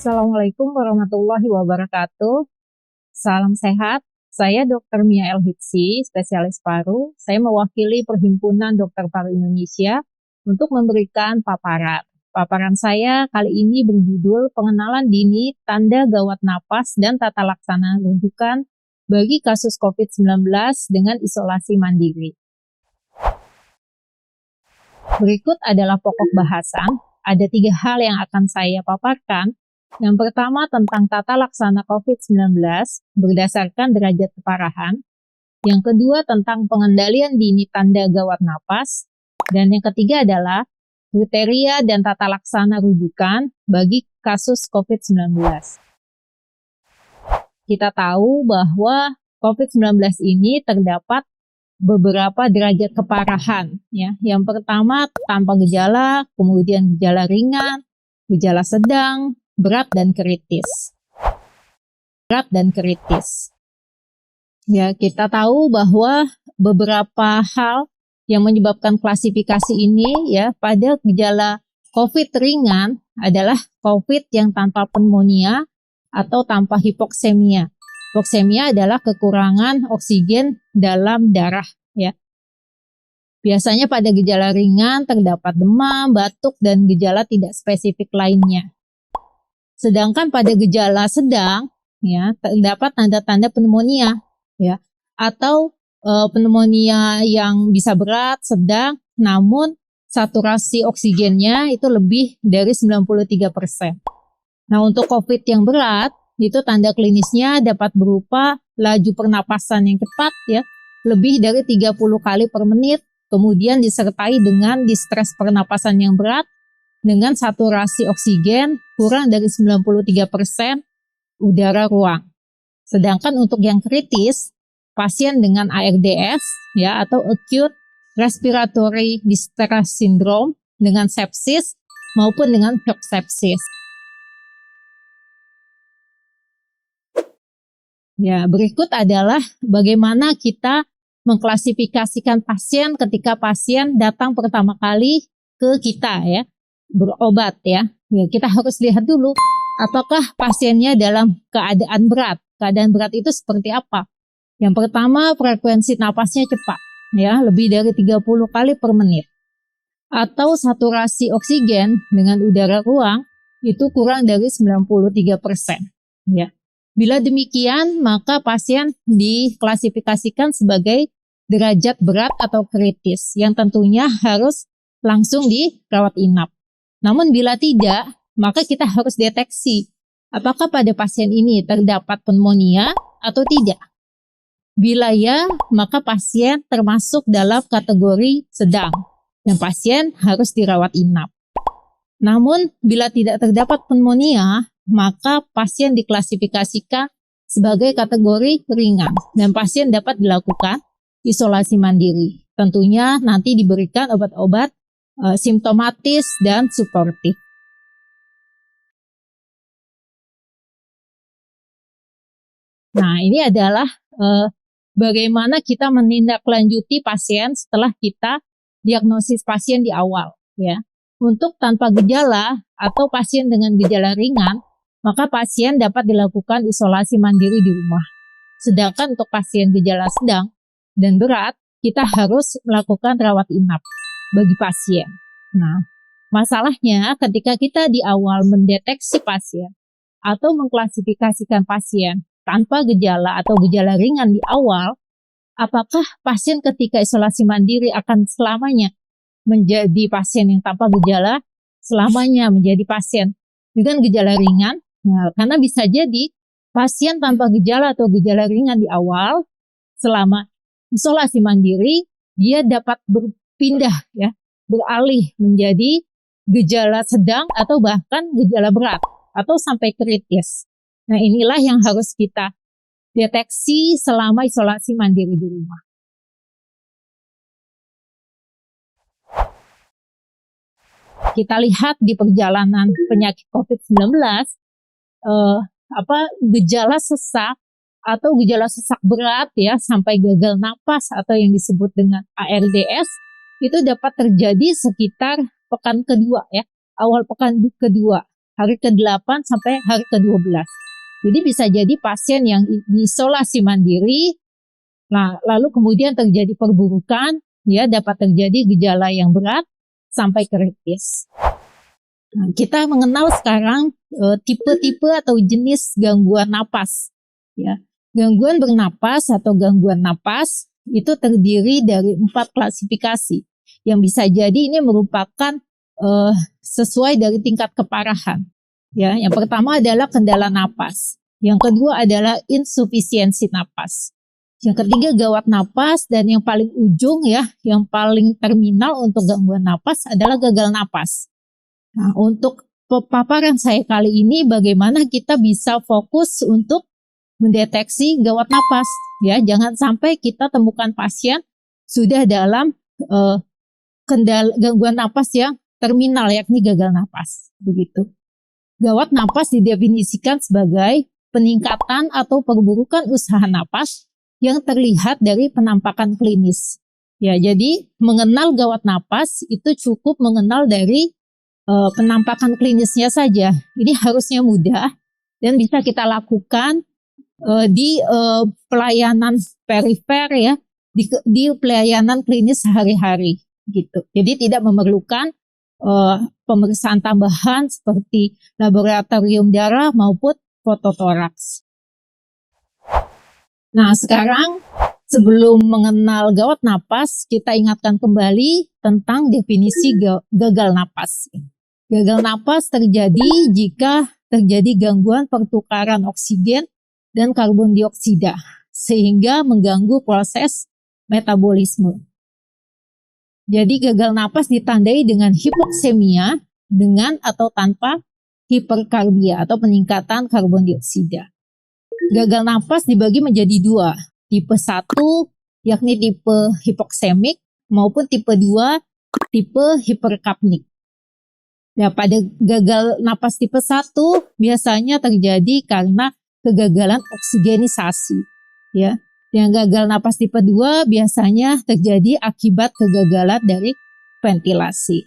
Assalamualaikum warahmatullahi wabarakatuh. Salam sehat. Saya Dr. Mia El-Hitsi, spesialis paru. Saya mewakili Perhimpunan Dokter Paru Indonesia untuk memberikan paparan. Paparan saya kali ini berjudul Pengenalan Dini Tanda Gawat Napas dan Tata Laksana Rujukan bagi kasus COVID-19 dengan isolasi mandiri. Berikut adalah pokok bahasan. Ada 3 hal yang akan saya paparkan. Yang pertama tentang tata laksana COVID-19 berdasarkan derajat keparahan. Yang kedua tentang pengendalian dini tanda gawat napas. Dan yang ketiga adalah kriteria dan tata laksana rujukan bagi kasus COVID-19. Kita tahu bahwa COVID-19 ini terdapat beberapa derajat keparahan. Ya. Yang pertama tanpa gejala, kemudian gejala ringan, gejala sedang, berat dan kritis. Ya, kita tahu bahwa beberapa hal yang menyebabkan klasifikasi ini ya pada gejala COVID ringan adalah COVID yang tanpa pneumonia atau tanpa hipoksemia. Hipoksemia adalah kekurangan oksigen dalam darah ya. Biasanya pada gejala ringan terdapat demam, batuk dan gejala tidak spesifik lainnya. Sedangkan pada gejala sedang ya terdapat tanda-tanda pneumonia ya atau pneumonia yang bisa berat, sedang, namun saturasi oksigennya itu lebih dari 93%. Nah, untuk COVID yang berat itu tanda klinisnya dapat berupa laju pernapasan yang cepat ya, lebih dari 30 kali per menit, kemudian disertai dengan distres pernapasan yang berat dengan saturasi oksigen kurang dari 93% udara ruang. Sedangkan untuk yang kritis, pasien dengan ARDS ya atau acute respiratory distress syndrome dengan sepsis maupun dengan shock sepsis. Ya, berikut adalah bagaimana kita mengklasifikasikan pasien ketika pasien datang pertama kali ke kita ya. Berobat ya. Kita harus lihat dulu apakah pasiennya dalam keadaan berat. Keadaan berat itu seperti apa? Yang pertama, frekuensi napasnya cepat ya, lebih dari 30 kali per menit. Atau saturasi oksigen dengan udara ruang itu kurang dari 93% ya. Bila demikian, maka pasien diklasifikasikan sebagai derajat berat atau kritis yang tentunya harus langsung dirawat inap. Namun bila tidak, maka kita harus deteksi apakah pada pasien ini terdapat pneumonia atau tidak. Bila ya, maka pasien termasuk dalam kategori sedang dan pasien harus dirawat inap. Namun bila tidak terdapat pneumonia, maka pasien diklasifikasikan sebagai kategori ringan dan pasien dapat dilakukan isolasi mandiri. Tentunya nanti diberikan obat-obat simptomatis dan suportif. Nah, ini adalah bagaimana kita menindaklanjuti pasien setelah kita diagnosis pasien di awal ya. Untuk tanpa gejala atau pasien dengan gejala ringan, maka pasien dapat dilakukan isolasi mandiri di rumah. Sedangkan untuk pasien gejala sedang dan berat, kita harus melakukan rawat inap bagi pasien. Nah, masalahnya ketika kita di awal mendeteksi pasien atau mengklasifikasikan pasien tanpa gejala atau gejala ringan di awal, apakah pasien ketika isolasi mandiri akan selamanya menjadi pasien yang tanpa gejala, selamanya menjadi pasien dengan gejala ringan? Nah, karena bisa jadi pasien tanpa gejala atau gejala ringan di awal, selama isolasi mandiri, dia dapat berpindah ya, beralih menjadi gejala sedang atau bahkan gejala berat atau sampai kritis. Nah, inilah yang harus kita deteksi selama isolasi mandiri di rumah. Kita lihat di perjalanan penyakit COVID-19, gejala sesak atau gejala sesak berat ya sampai gagal napas atau yang disebut dengan ARDS itu dapat terjadi sekitar pekan kedua ya, awal pekan kedua hari ke-8 sampai hari ke-12. Jadi bisa jadi pasien yang diisolasi mandiri, nah, lalu kemudian terjadi perburukan, ya dapat terjadi gejala yang berat sampai kritis. Nah, kita mengenal sekarang tipe-tipe atau jenis gangguan napas. Ya, gangguan bernapas atau gangguan napas itu terdiri dari 4 klasifikasi yang bisa jadi ini merupakan sesuai dari tingkat keparahan. Ya, yang pertama adalah kendala napas, yang kedua adalah insufisiensi napas, yang ketiga gawat napas, dan yang paling ujung ya, yang paling terminal untuk gangguan napas adalah gagal napas. Nah, untuk paparan saya kali ini bagaimana kita bisa fokus untuk mendeteksi gawat napas, ya jangan sampai kita temukan pasien sudah dalam gangguan napas yang terminal yakni gagal napas, begitu. Gawat napas didefinisikan sebagai peningkatan atau perburukan usaha napas yang terlihat dari penampakan klinis. Ya, jadi mengenal gawat napas itu cukup mengenal dari penampakan klinisnya saja. Ini harusnya mudah dan bisa kita lakukan di pelayanan perifer ya, di pelayanan klinis sehari-hari gitu. Jadi tidak memerlukan pemeriksaan tambahan seperti laboratorium darah maupun fototoraks. Nah, sekarang sebelum mengenal gawat napas, kita ingatkan kembali tentang definisi gagal napas. Gagal napas terjadi jika terjadi gangguan pertukaran oksigen dan karbon dioksida sehingga mengganggu proses metabolisme. Jadi gagal napas ditandai dengan hipoksemia dengan atau tanpa hiperkarbia atau peningkatan karbon dioksida. Gagal napas dibagi menjadi 2, tipe 1 yakni tipe hipoksemik maupun tipe 2 tipe hiperkapnik. Ya, pada gagal napas tipe 1 biasanya terjadi karena kegagalan oksigenisasi, ya. Yang gagal napas tipe 2 biasanya terjadi akibat kegagalan dari ventilasi.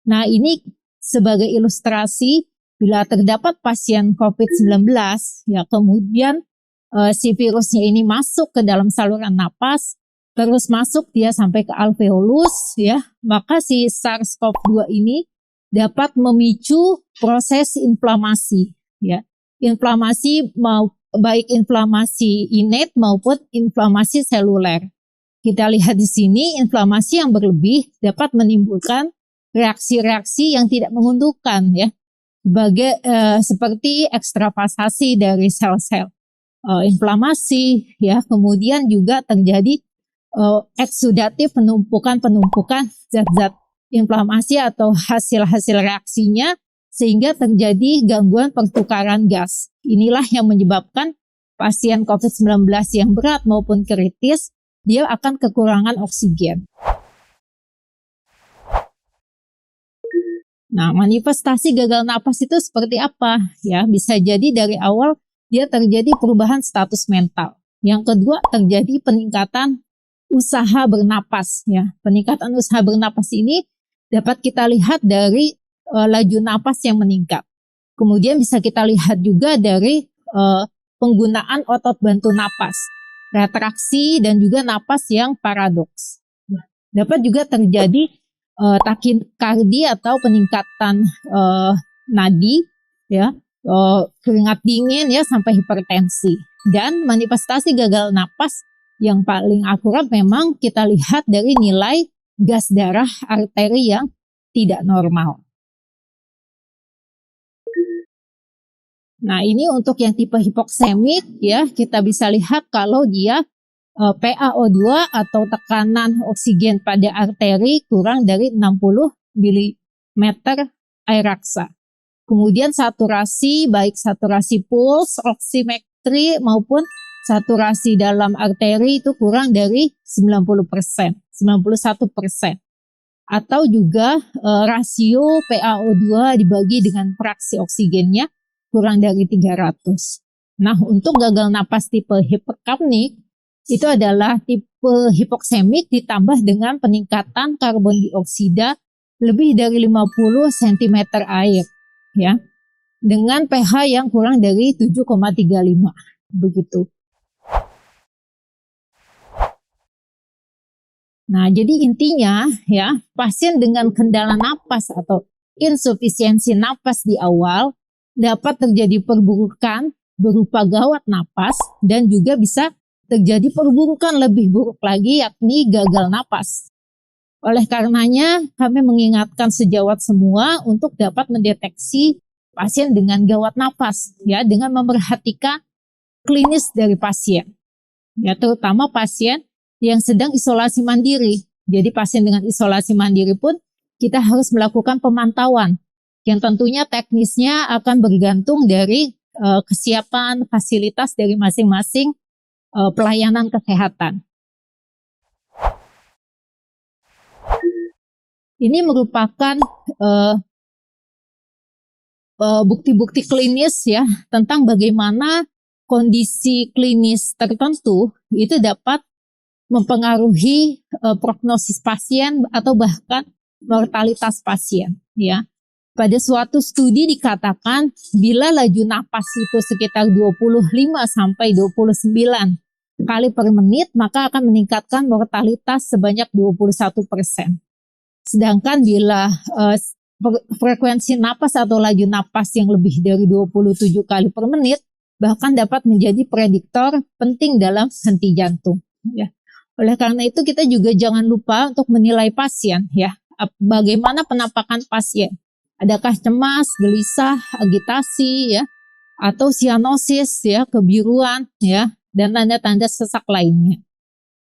Nah, ini sebagai ilustrasi bila terdapat pasien COVID-19, ya kemudian si virusnya ini masuk ke dalam saluran napas, terus masuk dia sampai ke alveolus, ya, maka si SARS-CoV-2 ini dapat memicu proses inflamasi, ya. Inflamasi baik inflamasi innate maupun inflamasi seluler. Kita lihat di sini inflamasi yang berlebih dapat menimbulkan reaksi-reaksi yang tidak menguntungkan, ya, seperti ekstravasasi dari sel-sel inflamasi, ya, kemudian juga terjadi eksudatif penumpukan zat-zat inflamasi atau hasil-hasil reaksinya sehingga terjadi gangguan pertukaran gas. Inilah yang menyebabkan pasien COVID-19 yang berat maupun kritis dia akan kekurangan oksigen. Nah, manifestasi gagal napas itu seperti apa? Ya, bisa jadi dari awal dia terjadi perubahan status mental. Yang kedua terjadi peningkatan usaha bernapas, ya. Peningkatan usaha bernapas ini dapat kita lihat dari laju napas yang meningkat. Kemudian bisa kita lihat juga dari penggunaan otot bantu napas, retraksi dan juga napas yang paradoks. Dapat juga terjadi takikardi atau peningkatan nadi, ya, keringat dingin ya sampai hipertensi. Dan manifestasi gagal napas yang paling akurat memang kita lihat dari nilai gas darah arteri yang tidak normal. Nah, ini untuk yang tipe hipoksemik, ya, kita bisa lihat kalau dia PaO2 atau tekanan oksigen pada arteri kurang dari 60 mm air raksa. Kemudian saturasi, baik saturasi pulse, oximetri maupun saturasi dalam arteri itu kurang dari 90%, 91%. Atau juga rasio PaO2 dibagi dengan fraksi oksigennya kurang dari 300. Nah, untuk gagal napas tipe hiperkapnik, itu adalah tipe hipoksemik ditambah dengan peningkatan karbon dioksida lebih dari 50 cm air, ya, dengan pH yang kurang dari 7,35, begitu. Nah, jadi intinya ya, pasien dengan kendala napas atau insufisiensi napas di awal dapat terjadi perburukan berupa gawat napas dan juga bisa terjadi perburukan lebih buruk lagi, yakni gagal napas. Oleh karenanya, kami mengingatkan sejawat semua untuk dapat mendeteksi pasien dengan gawat napas ya, dengan memperhatikan klinis dari pasien. Ya, terutama pasien yang sedang isolasi mandiri. Jadi pasien dengan isolasi mandiri pun kita harus melakukan pemantauan yang tentunya teknisnya akan bergantung dari kesiapan fasilitas dari masing-masing pelayanan kesehatan. Ini merupakan bukti-bukti klinis ya tentang bagaimana kondisi klinis tertentu itu dapat mempengaruhi prognosis pasien atau bahkan mortalitas pasien ya. Pada suatu studi dikatakan bila laju napas itu sekitar 25 sampai 29 kali per menit maka akan meningkatkan mortalitas sebanyak 21%. Sedangkan bila frekuensi napas atau laju napas yang lebih dari 27 kali per menit bahkan dapat menjadi prediktor penting dalam henti jantung ya. Oleh karena itu kita juga jangan lupa untuk menilai pasien ya. Bagaimana penampakan pasien? Adakah cemas, gelisah, agitasi ya, atau sianosis ya, kebiruan ya, dan tanda-tanda sesak lainnya.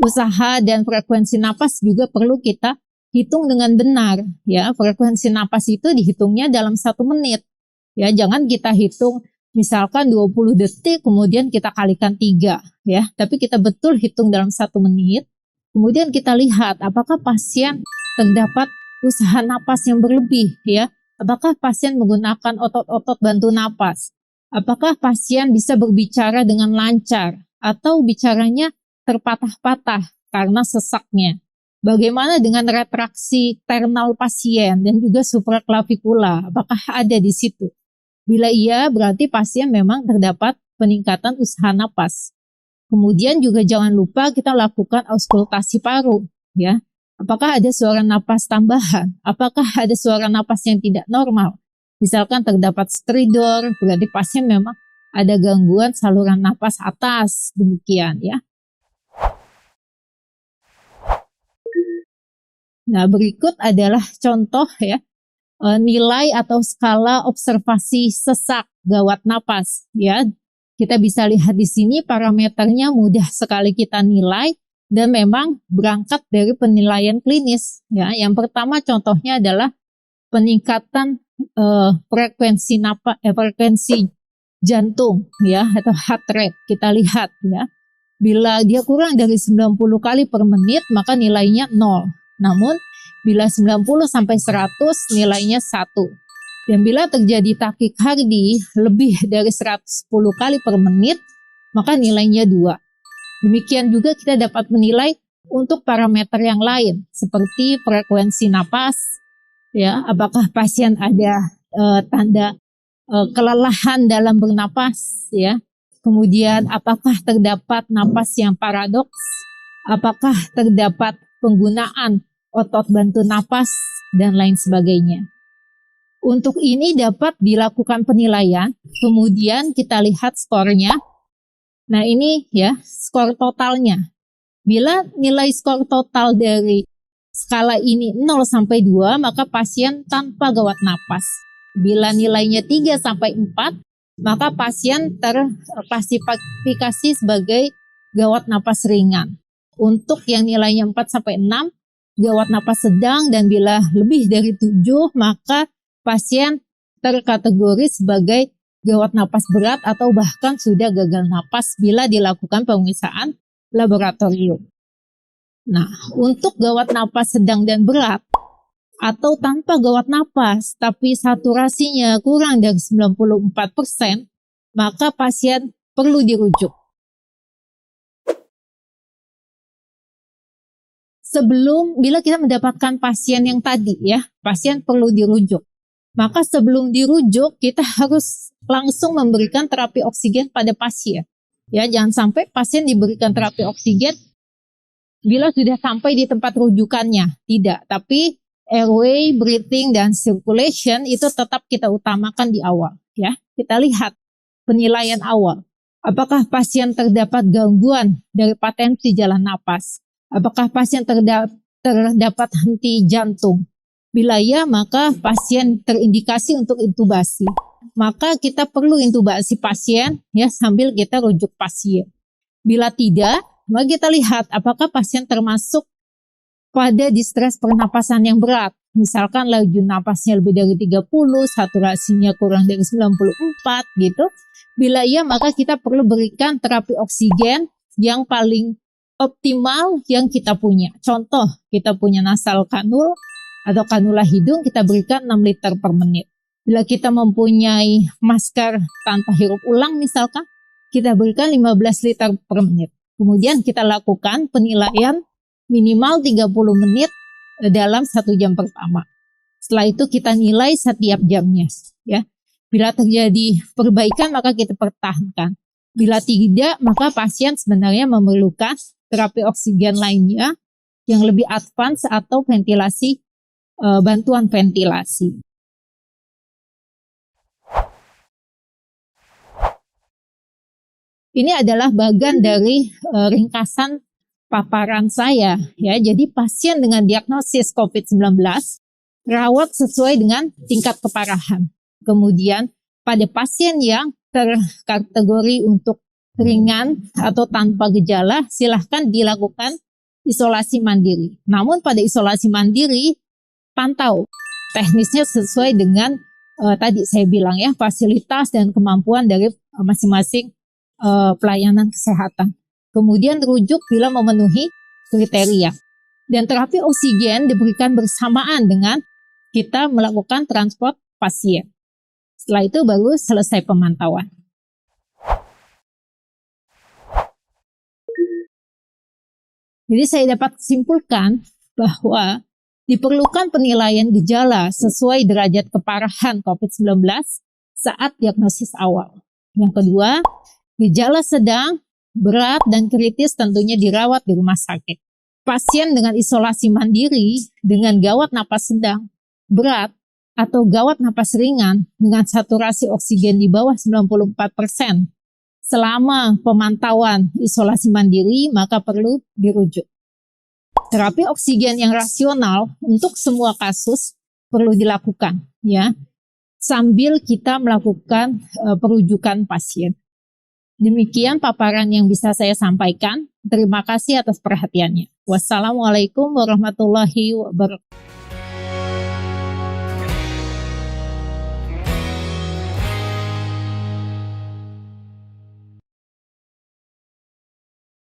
Usaha dan frekuensi napas juga perlu kita hitung dengan benar ya. Frekuensi napas itu dihitungnya dalam 1 menit. Ya, jangan kita hitung misalkan 20 detik kemudian kita kalikan 3 ya, tapi kita betul hitung dalam 1 menit. Kemudian kita lihat apakah pasien terdapat usaha napas yang berlebih ya. Apakah pasien menggunakan otot-otot bantu napas? Apakah pasien bisa berbicara dengan lancar atau bicaranya terpatah-patah karena sesaknya? Bagaimana dengan retraksi sternal pasien dan juga supraklavikula? Apakah ada di situ? Bila iya, berarti pasien memang terdapat peningkatan usaha napas. Kemudian juga jangan lupa kita lakukan auskultasi paru, ya. Apakah ada suara napas tambahan? Apakah ada suara napas yang tidak normal? Misalkan terdapat stridor, berarti pasien memang ada gangguan saluran napas atas, demikian ya. Nah, berikut adalah contoh ya. Nilai atau skala observasi sesak gawat napas ya. Kita bisa lihat di sini parameternya mudah sekali kita nilai dan memang berangkat dari penilaian klinis ya. Yang pertama contohnya adalah peningkatan frekuensi napas frekuensi jantung ya atau heart rate. Kita lihat ya. Bila dia kurang dari 90 kali per menit maka nilainya 0. Namun bila 90 sampai 100 nilainya 1. Dan bila terjadi takikardi lebih dari 110 kali per menit maka nilainya 2. Demikian juga kita dapat menilai untuk parameter yang lain seperti frekuensi napas ya, apakah pasien ada tanda kelelahan dalam bernapas ya. Kemudian apakah terdapat napas yang paradoks? Apakah terdapat penggunaan otot bantu napas, dan lain sebagainya. Untuk ini dapat dilakukan penilaian, kemudian kita lihat skornya. Nah ini ya, skor totalnya. Bila nilai skor total dari skala ini 0 sampai 2, maka pasien tanpa gawat napas. Bila nilainya 3 sampai 4, maka pasien terklasifikasi sebagai gawat napas ringan. Untuk yang nilainya 4 sampai 6, gawat napas sedang, dan bila lebih dari 7 maka pasien terkategori sebagai gawat napas berat atau bahkan sudah gagal napas bila dilakukan pemeriksaan laboratorium. Nah, untuk gawat napas sedang dan berat atau tanpa gawat napas tapi saturasinya kurang dari 94%, maka pasien perlu dirujuk. bila kita mendapatkan pasien yang tadi ya, pasien perlu dirujuk. Maka sebelum dirujuk, kita harus langsung memberikan terapi oksigen pada pasien. Ya, jangan sampai pasien diberikan terapi oksigen bila sudah sampai di tempat rujukannya. Tidak, tapi airway, breathing, dan circulation itu tetap kita utamakan di awal. Ya, kita lihat penilaian awal. Apakah pasien terdapat gangguan dari patensi jalan napas? Apakah pasien terdapat henti jantung? Bila ya, maka pasien terindikasi untuk intubasi. Maka kita perlu intubasi pasien ya sambil kita rujuk pasien. Bila tidak, maka kita lihat apakah pasien termasuk pada distres pernapasan yang berat. Misalkan laju napasnya lebih dari 30, saturasinya kurang dari 94 gitu. Bila iya, maka kita perlu berikan terapi oksigen yang paling optimal yang kita punya. Contoh, kita punya nasal kanul atau kanula hidung, kita berikan 6 liter per menit. Bila kita mempunyai masker tanpa hirup ulang misalkan, kita berikan 15 liter per menit. Kemudian kita lakukan penilaian minimal 30 menit dalam 1 jam pertama. Setelah itu kita nilai setiap jamnya. Ya. Bila terjadi perbaikan maka kita pertahankan. Bila tidak, maka pasien sebenarnya memerlukan terapi oksigen lainnya yang lebih advance atau ventilasi, bantuan ventilasi. Ini adalah bagian dari ringkasan paparan saya. Ya, jadi pasien dengan diagnosis COVID-19 rawat sesuai dengan tingkat keparahan. Kemudian pada pasien yang terkategori untuk ringan atau tanpa gejala, silahkan dilakukan isolasi mandiri. Namun pada isolasi mandiri, pantau teknisnya sesuai dengan tadi saya bilang ya, fasilitas dan kemampuan dari masing-masing pelayanan kesehatan. Kemudian rujuk bila memenuhi kriteria. Dan terapi oksigen diberikan bersamaan dengan kita melakukan transport pasien. Setelah itu baru selesai pemantauan. Jadi saya dapat simpulkan bahwa diperlukan penilaian gejala sesuai derajat keparahan COVID-19 saat diagnosis awal. Yang kedua, gejala sedang, berat, dan kritis tentunya dirawat di rumah sakit. Pasien dengan isolasi mandiri dengan gawat napas sedang, berat, atau gawat napas ringan dengan saturasi oksigen di bawah 94% selama pemantauan isolasi mandiri, maka perlu dirujuk. Terapi oksigen yang rasional untuk semua kasus perlu dilakukan, ya, sambil kita melakukan perujukan pasien. Demikian paparan yang bisa saya sampaikan. Terima kasih atas perhatiannya. Wassalamualaikum warahmatullahi wabarakatuh.